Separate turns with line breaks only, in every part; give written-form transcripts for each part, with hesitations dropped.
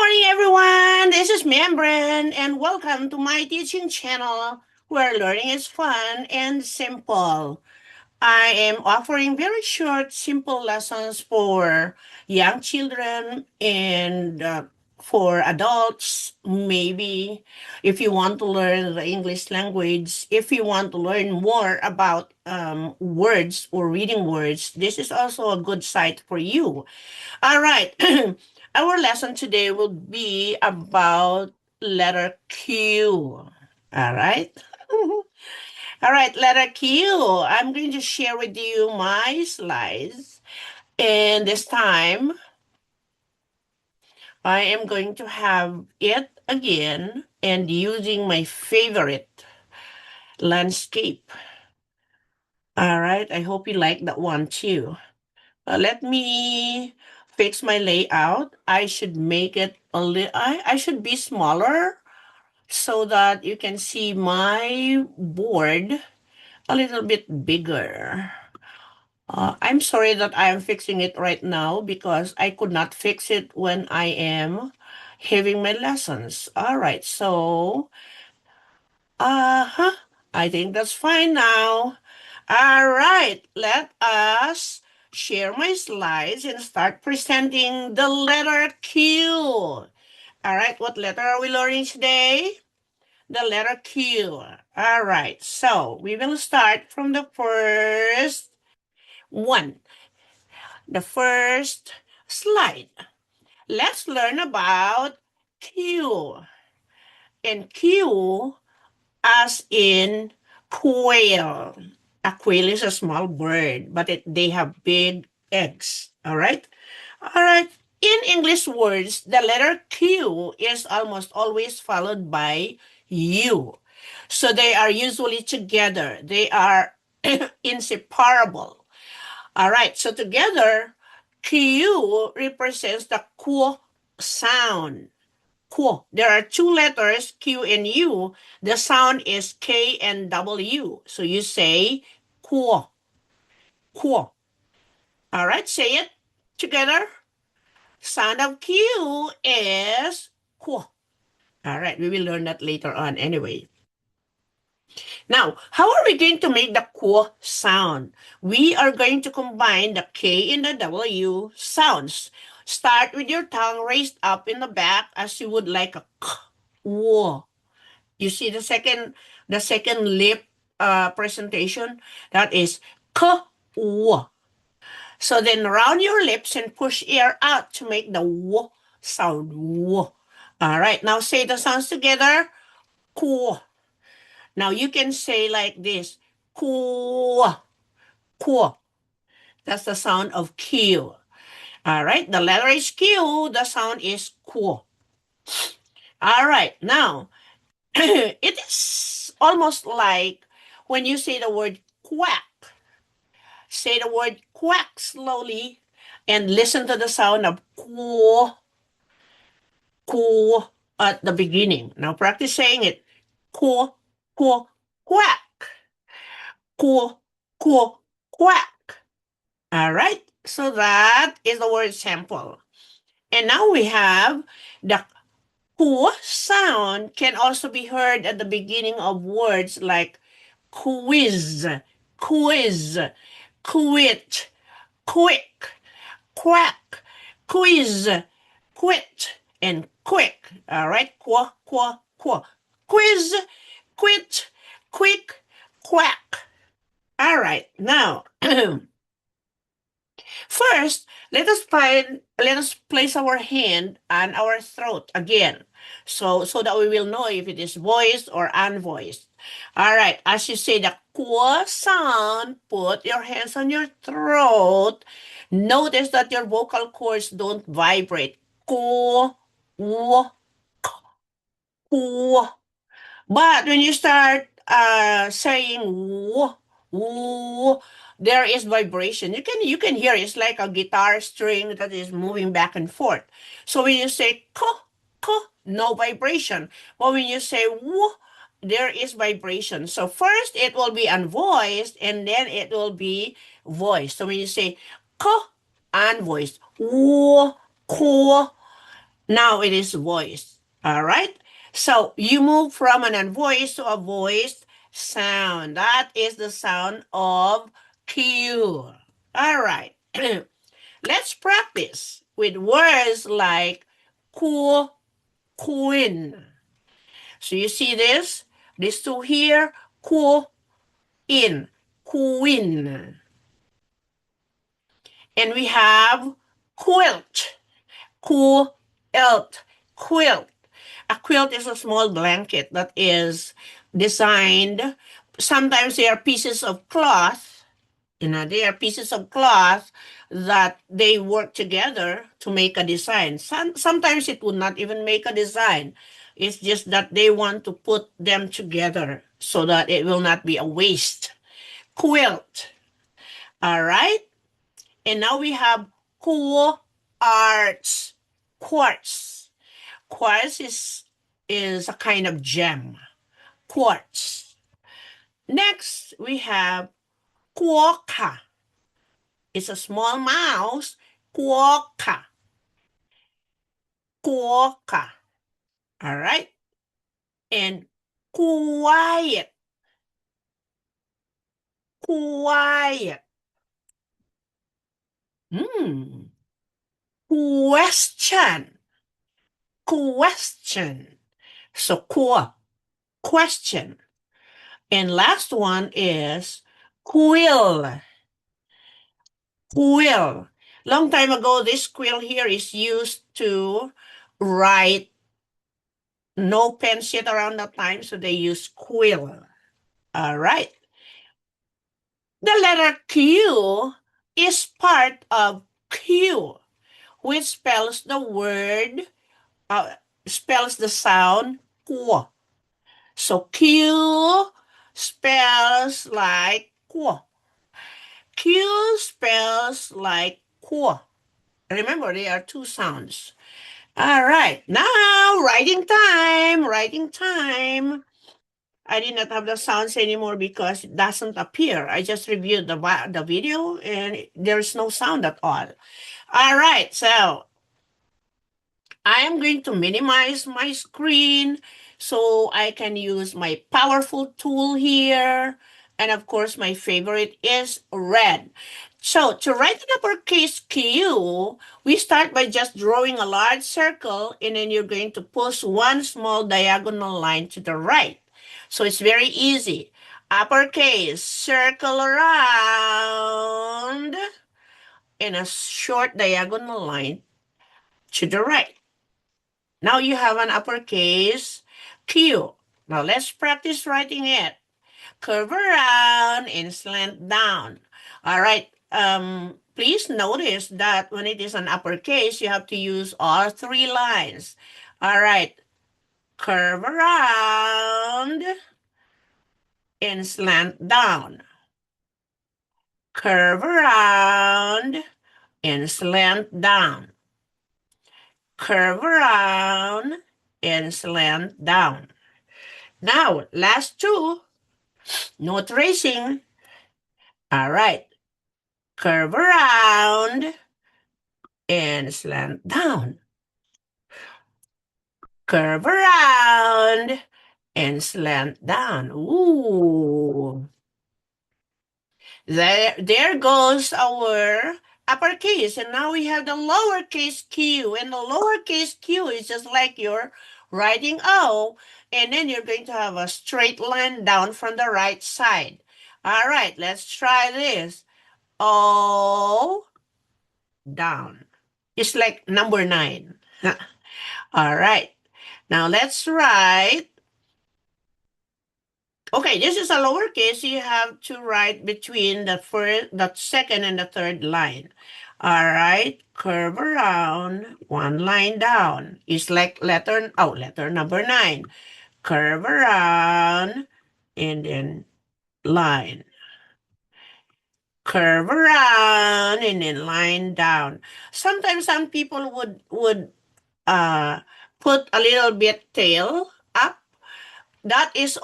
morning, everyone. This is Membran, and welcome to my teaching channel where learning is fun and simple. I am offering very short, simple lessons for young children and for adults, maybe. If you want to learn the English language, if you want to learn more about words or reading words, this is also a good site for you. All right. Our lesson today will be about letter Q. All right. All right, letter Q. I'm going to share with you my slides. And this time, I am going to have it again and using my favorite landscape. All right. I hope you like that one too. Let me fix my layout. I should make it a little, I should be smaller so that you can see my board a little bit bigger. I'm sorry that I am fixing it right now because I could not fix it when I am having my lessons. All right, so, uh-huh, I think that's fine now. All right, let us share my slides and start presenting the letter Q. All right, what letter are we learning today? The letter Q. All right, so we will start from the first one, the first slide. Let's learn about Q. And Q as in quail. A quail is a small bird, but they have big eggs. All right? All right. In English words, the letter Q is almost always followed by U. So they are usually together. They are inseparable. All right. So together, Q represents the Q sound. Q. There are two letters, Q and U. The sound is K and W. So you say Q. Q. All right. Say it together. Sound of Q is Q. All right, we will learn that later on anyway. Now, how are we going to make the Q sound? We are going to combine the K and the W sounds. Start with your tongue raised up in the back as you would like a K, W. You see the second lip presentation? That is K, W. So then round your lips and push air out to make the W sound. W. All right, now say the sounds together. Q. Now you can say like this. Q. Q. That's the sound of Q. All right, the letter is Q. The sound is Q. All right, now it is almost like when you say the word quack. Say the word quack slowly and listen to the sound of Q. Q at the beginning. Now practice saying it. Q, Q, quack. Q, Q, quack. All right. So that is the word sample. And now we have the Q sound can also be heard at the beginning of words like quiz, quiz, quit, quick, quack, quiz, quit, and quick. All right, quiz, quit, quick, quack. All right, now first let us place our hand on our throat again, so that we will know if it is voiced or unvoiced. All right, as you say the Q sound, put your hands on your throat. Notice that your vocal cords don't vibrate. Q, W, Q. But when you start saying W, W, there is vibration. You can hear it's like a guitar string that is moving back and forth. So when you say K, K, no vibration. But when you say W, there is vibration. So first it will be unvoiced and then it will be voiced. So when you say K, unvoiced, W, K, Now it is voice. All right. So you move from an unvoiced to a voiced sound. That is the sound of Q. All right. Let's practice with words like cool, queen. So you see this? These two here, cool, in, queen. And we have quilt, quilt, quilt. A quilt is a small blanket that is designed. Sometimes they are pieces of cloth. They are pieces of cloth that they work together to make a design. Sometimes it would not even make a design. It's just that they want to put them together so that it will not be a waste. Quilt. All right. And now we have cool arts. Quartz. Quartz is a kind of gem. Quartz. Next, we have quokka. It's a small mouse. Quokka. Quokka. All right. And quiet. Quiet. Hmm. Question. Question. So question. And last one is quill. Quill. Long time ago, this quill here is used to write. No pens yet around that time, so they use quill. All right. The letter Q is part of Q, which spells the word, spells the sound Q. So Q spells like Q. Q spells like Q. Remember, they are two sounds. All right, now writing time, writing time. I did not have the sounds anymore because it doesn't appear. I just reviewed the video and there's no sound at all. All right, so I am going to minimize my screen so I can use my powerful tool here. And of course, my favorite is red. So to write an uppercase Q, we start by just drawing a large circle and then you're going to push one small diagonal line to the right. So it's very easy. Uppercase, circle around and a short diagonal line to the right. Now you have an uppercase Q. Now let's practice writing it. Curve around and slant down. All right. Please notice that when it is an uppercase, you have to use all three lines. All right. Curve around and slant down. Curve around and slant down. Curve around and slant down. Now, last two, no tracing. All right. Curve around and slant down. Curve around and slant down. Ooh. There goes our uppercase. And now we have the lowercase q. And the lowercase q is just like you're writing O. And then you're going to have a straight line down from the right side. All right, let's try this. O, down. It's like number 9. All right. Now let's write. Okay, this is a lowercase. You have to write between the second and the third line. All right, curve around, one line down. It's like letter number 9. Curve around and then line. Curve around and then line down. Sometimes some people would put a little bit tail up. That is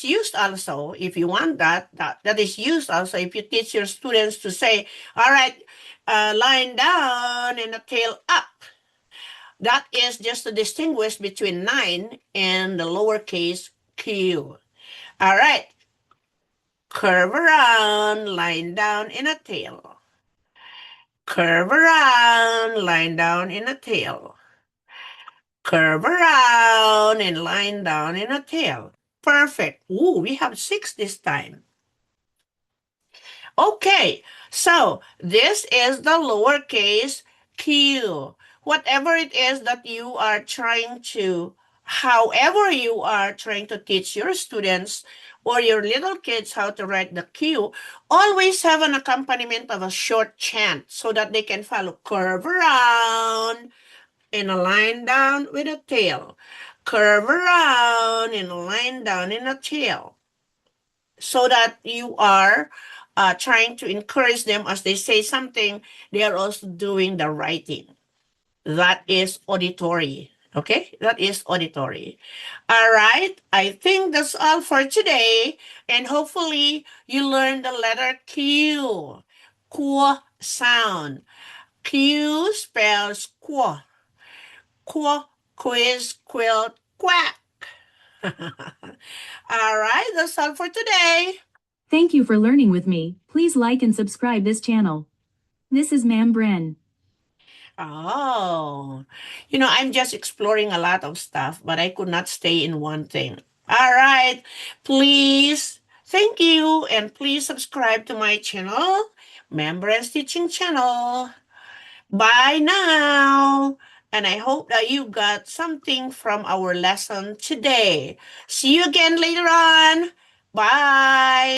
used also if you want that is used also if you teach your students to say, all right, line down and the tail up. That is just to distinguish between 9 and the lowercase q. All right. Curve around, line down in a tail. Curve around, line down in a tail. Curve around and line down in a tail. Perfect. Ooh, we have 6 this time. Okay, so this is the lowercase q. Whatever it is that you are trying to, however you are trying to teach your students or your little kids how to write the q, always have an accompaniment of a short chant so that they can follow. Curve around and a line down with a tail. Curve around and a line down in a tail, so that you are trying to encourage them as they say something, they are also doing the writing. That is auditory. Okay, that is auditory. All right, I think that's all for today, and hopefully you learned the letter Q. Qu sound. Q spells qu. Qu, quiz, quilt, quack. All right, that's all for today.
Thank you for learning with me. Please like and subscribe this channel. This is Ma'am Bren.
Oh, I'm just exploring a lot of stuff, but I could not stay in one thing. All right, please, thank you, and please subscribe to my channel, Membran's Teaching Channel. Bye now. And I hope that you got something from our lesson today. See you again later on. Bye.